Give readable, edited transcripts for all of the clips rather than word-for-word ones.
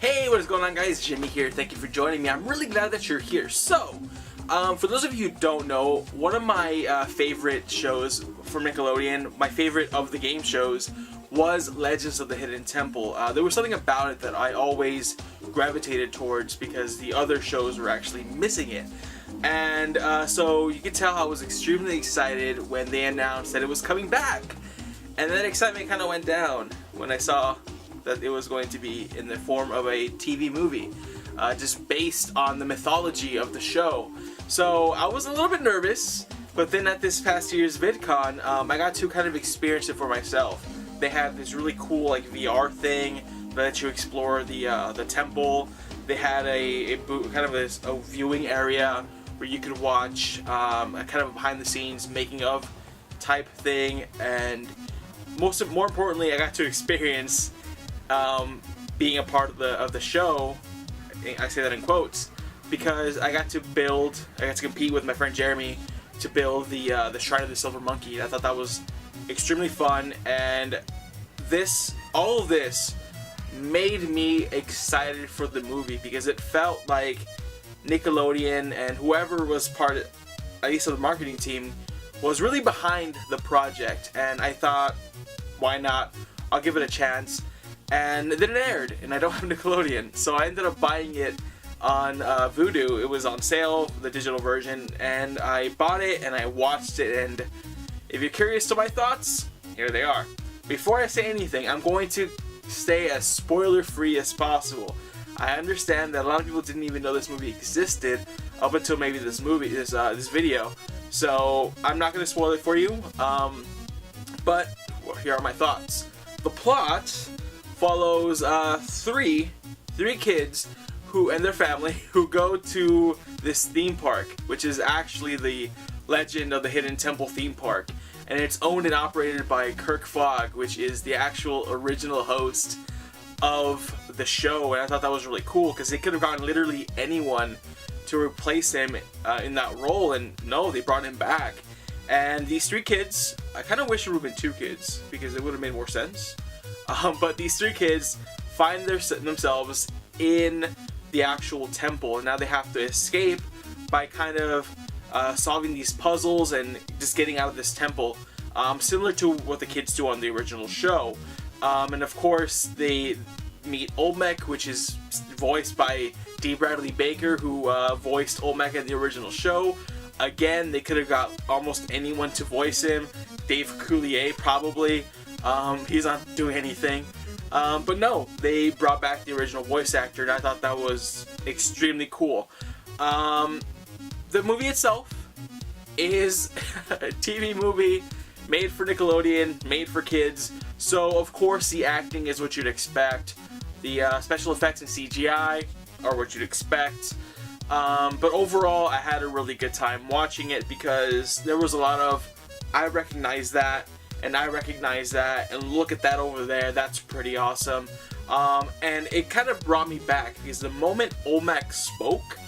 Hey, what is going on, guys? Jimmy here. Thank you for joining me. I'm really glad that you're here. So, for those of you who don't know, one of my favorite shows from Nickelodeon, my favorite of the game shows, was Legends of the Hidden Temple. There was something about it that I always gravitated towards because the other shows were actually missing it. And so you could tell I was extremely excited when they announced that it was coming back. And that excitement kind of went down when I saw that it was going to be in the form of a TV movie, just based on the mythology of the show. So I was a little bit nervous, but then at this past year's VidCon, I got to kind of experience it for myself. They had this really cool like VR thing that let you explore the temple. They had a kind of a viewing area where you could watch a kind of behind the scenes making of type thing, and more importantly, I got to experience being a part of the show. I say that in quotes because I got to compete with my friend Jeremy to build the Shrine of the Silver Monkey. I thought that was extremely fun, and all of this made me excited for the movie because it felt like Nickelodeon and whoever was part of, at least of the marketing team, was really behind the project, and I thought, why not? I'll give it a chance. And then it aired, and I don't have Nickelodeon, so I ended up buying it on Vudu. It was on sale, the digital version, and I bought it and I watched it, and if you're curious to my thoughts, here they are. Before I say anything, I'm going to stay as spoiler-free as possible. I understand that a lot of people didn't even know this movie existed up until maybe this video, so I'm not going to spoil it for you, but well, here are my thoughts. The plot follows three kids and their family who go to this theme park, which is actually the Legend of the Hidden Temple theme park, and it's owned and operated by Kirk Fogg, which is the actual original host of the show. And I thought that was really cool because they could have gotten literally anyone to replace him in that role, and no, they brought him back. And these three kids, I kind of wish it would have been two kids because it would have made more sense. But these three kids find themselves in the actual temple, and now they have to escape by kind of solving these puzzles and just getting out of this temple, similar to what the kids do on the original show. And of course, they meet Olmec, which is voiced by D. Bradley Baker, who voiced Olmec in the original show. Again, they could have got almost anyone to voice him. Dave Coulier, probably. He's not doing anything. But no, they brought back the original voice actor, and I thought that was extremely cool. The movie itself is a TV movie made for Nickelodeon, made for kids, so of course the acting is what you'd expect. The special effects and CGI are what you'd expect. But overall, I had a really good time watching it because there was a lot of, I recognize that, and I recognize that, and look at that over there, that's pretty awesome. And it kind of brought me back because the moment Olmec spoke,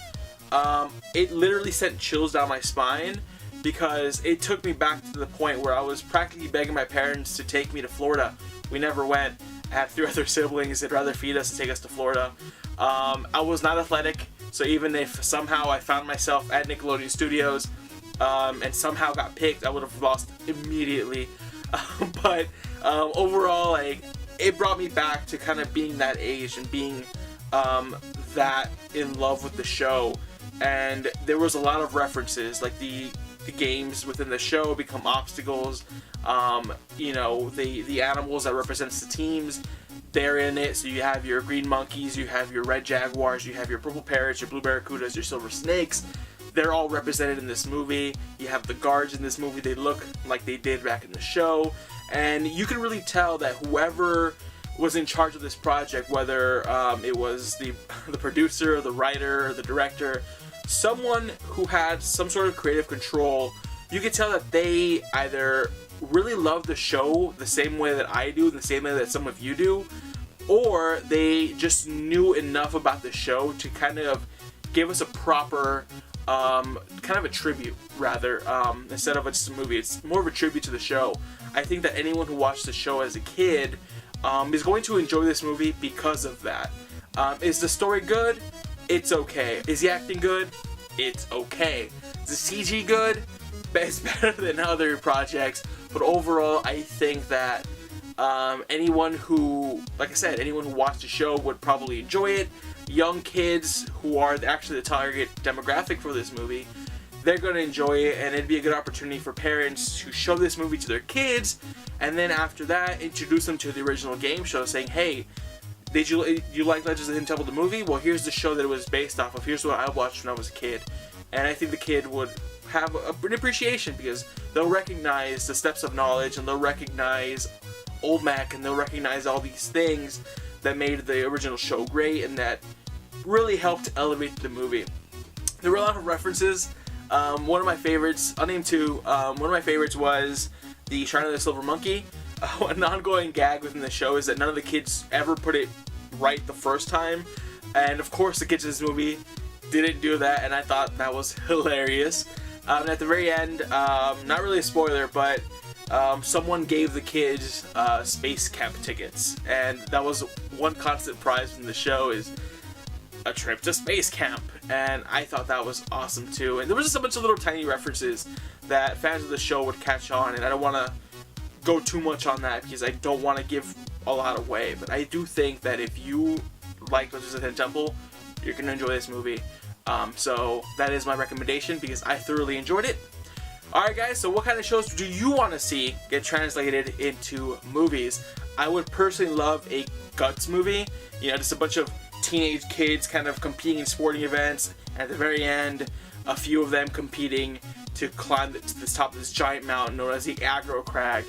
it literally sent chills down my spine because it took me back to the point where I was practically begging my parents to take me to Florida. We never went. I had three other siblings. They'd rather feed us and take us to Florida. I was not athletic, so even if somehow I found myself at Nickelodeon Studios and somehow got picked, I would have lost immediately. But overall, like, it brought me back to kind of being that age and being that in love with the show. And there was a lot of references, like the games within the show become obstacles. You know, the animals that represents the teams, they're in it. So you have your green monkeys, you have your red jaguars, you have your purple parrots, your blue barracudas, your silver snakes. They're all represented in this movie. You have the guards in this movie. They look like they did back in the show. And you can really tell that whoever was in charge of this project, whether it was the producer, the writer, or the director, someone who had some sort of creative control, you could tell that they either really love the show the same way that I do, the same way that some of you do, or they just knew enough about the show to kind of give us a proper kind of a tribute, rather, instead of just a movie. It's more of a tribute to the show. I think that anyone who watched the show as a kid is going to enjoy this movie because of that. Is the story good? It's okay. Is the acting good? It's okay. Is the CG good? It's better than other projects, but overall I think that anyone who, like I said, anyone who watched the show would probably enjoy it. Young kids who are actually the target demographic for this movie, they're going to enjoy it, and it'd be a good opportunity for parents to show this movie to their kids, and then after that introduce them to the original game show, saying, hey, did you like Legends of the Hidden Temple the movie? Well, here's the show that it was based off of. Here's what I watched when I was a kid. And I think the kid would have an appreciation, because they'll recognize the steps of knowledge, and they'll recognize Old Mac, and they'll recognize all these things that made the original show great and that really helped elevate the movie. There were a lot of references. One of my favorites, I'll name two. One of my favorites was the Shrine of the Silver Monkey. An ongoing gag within the show is that none of the kids ever put it right the first time, and of course the kids in this movie didn't do that, and I thought that was hilarious. And at the very end, not really a spoiler, but someone gave the kids space camp tickets, and that was one constant prize in the show, is a trip to space camp, and I thought that was awesome too. And there was just a bunch of little tiny references that fans of the show would catch on, and I don't want to go too much on that because I don't want to give a lot away, but I do think that if you like Legends of the Hidden Temple, you're going to enjoy this movie. So that is my recommendation because I thoroughly enjoyed it. Alright guys, so what kind of shows do you want to see get translated into movies? I would personally love a Guts movie, you know, just a bunch of teenage kids kind of competing in sporting events, and at the very end, a few of them competing to climb to the top of this giant mountain known as the Aggro Crag.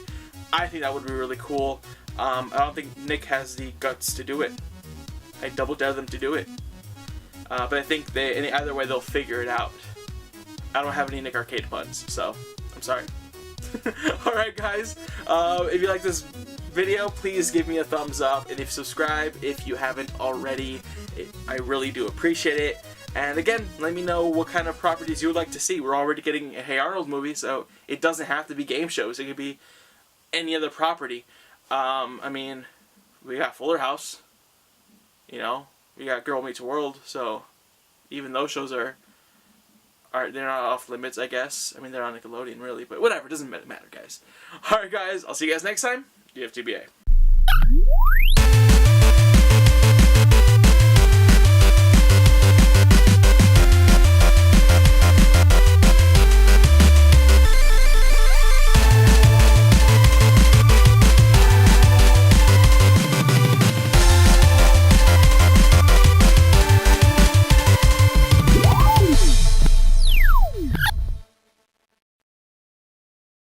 I think that would be really cool. I don't think Nick has the guts to do it. I double dare them to do it. But I think in either way they'll figure it out. I don't have any Nick Arcade puns, so I'm sorry. Alright guys, if you like this video, please give me a thumbs up, and if subscribe if you haven't already. I really do appreciate it. And again, let me know what kind of properties you would like to see. We're already getting a Hey Arnold movie, so it doesn't have to be game shows. It could be any other property. I mean, we got Fuller House, you know, we got Girl Meets World, so even those shows are they're not off limits, I guess. I mean, they're on Nickelodeon, really, but whatever, it doesn't matter, guys. Alright, guys, I'll see you guys next time. GFTBA.